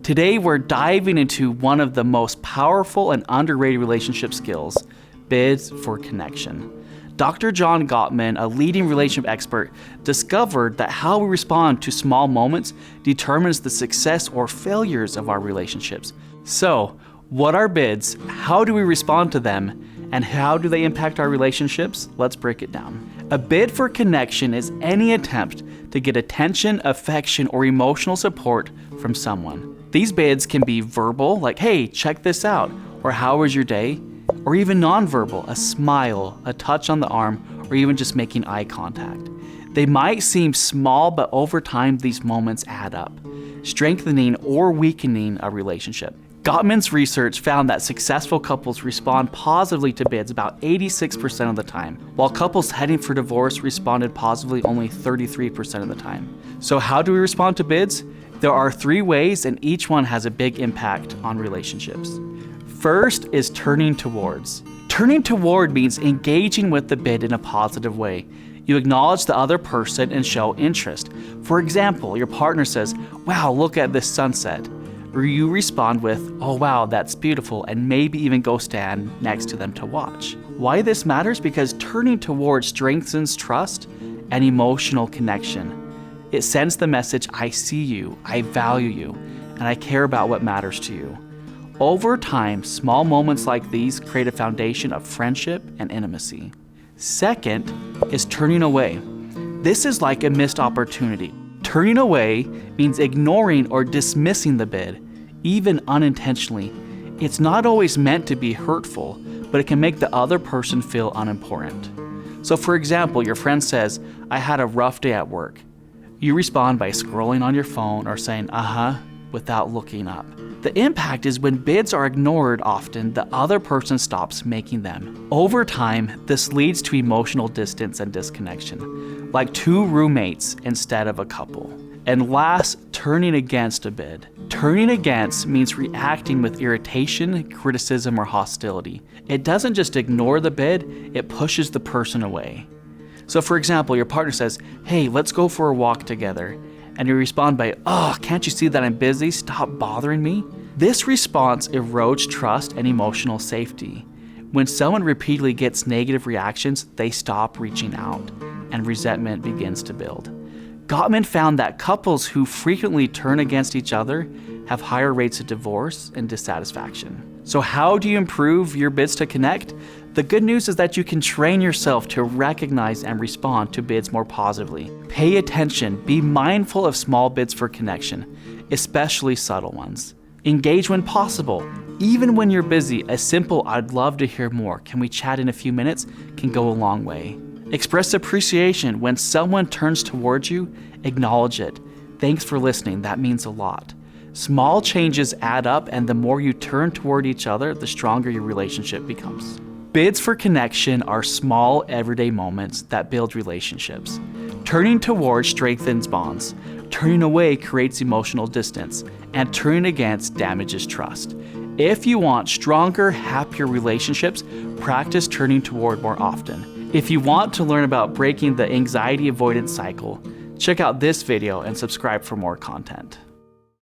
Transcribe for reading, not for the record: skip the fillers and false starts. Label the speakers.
Speaker 1: Today we're diving into one of the most powerful and underrated relationship skills, bids for connection. Dr. John Gottman, a leading relationship expert, discovered that how we respond to small moments determines the success or failures of our relationships. So, what are bids? How do we respond to them? And how do they impact our relationships? Let's break it down. A bid for connection is any attempt to get attention, affection, or emotional support from someone. These bids can be verbal, like, hey, check this out, or how was your day? Or even nonverbal, a smile, a touch on the arm, or even just making eye contact. They might seem small, but over time, these moments add up, strengthening or weakening a relationship. Gottman's research found that successful couples respond positively to bids about 86% of the time, while couples heading for divorce responded positively only 33% of the time. So how do we respond to bids? There are 3 ways, and each one has a big impact on relationships. First is turning towards. Turning toward means engaging with the bid in a positive way. You acknowledge the other person and show interest. For example, your partner says, wow, look at this sunset. Or you respond with, oh wow, that's beautiful, and maybe even go stand next to them to watch. Why this matters? Because turning towards strengthens trust and emotional connection. It sends the message, I see you, I value you, and I care about what matters to you. Over time, small moments like these create a foundation of friendship and intimacy. Second is turning away. This is like a missed opportunity. Turning away means ignoring or dismissing the bid, even unintentionally. It's not always meant to be hurtful, but it can make the other person feel unimportant. So for example, your friend says, I had a rough day at work. You respond by scrolling on your phone or saying, without looking up. The impact is when bids are ignored often, the other person stops making them. Over time, this leads to emotional distance and disconnection, like 2 roommates instead of a couple. And last, turning against a bid. Turning against means reacting with irritation, criticism, or hostility. It doesn't just ignore the bid, it pushes the person away. So for example, your partner says, hey, let's go for a walk together. And you respond by, can't you see that I'm busy? Stop bothering me. This response erodes trust and emotional safety. When someone repeatedly gets negative reactions, they stop reaching out, and resentment begins to build. Gottman found that couples who frequently turn against each other have higher rates of divorce and dissatisfaction. So how do you improve your bids to connect? The good news is that you can train yourself to recognize and respond to bids more positively. Pay attention, be mindful of small bids for connection, especially subtle ones. Engage when possible. Even when you're busy, a simple, I'd love to hear more, can we chat in a few minutes, can go a long way. Express appreciation. When someone turns towards you, acknowledge it. Thanks for listening, that means a lot. Small changes add up, and the more you turn toward each other, the stronger your relationship becomes. Bids for connection are small, everyday moments that build relationships. Turning towards strengthens bonds. Turning away creates emotional distance. And turning against damages trust. If you want stronger, happier relationships, practice turning toward more often. If you want to learn about breaking the anxiety avoidance cycle, check out this video and subscribe for more content.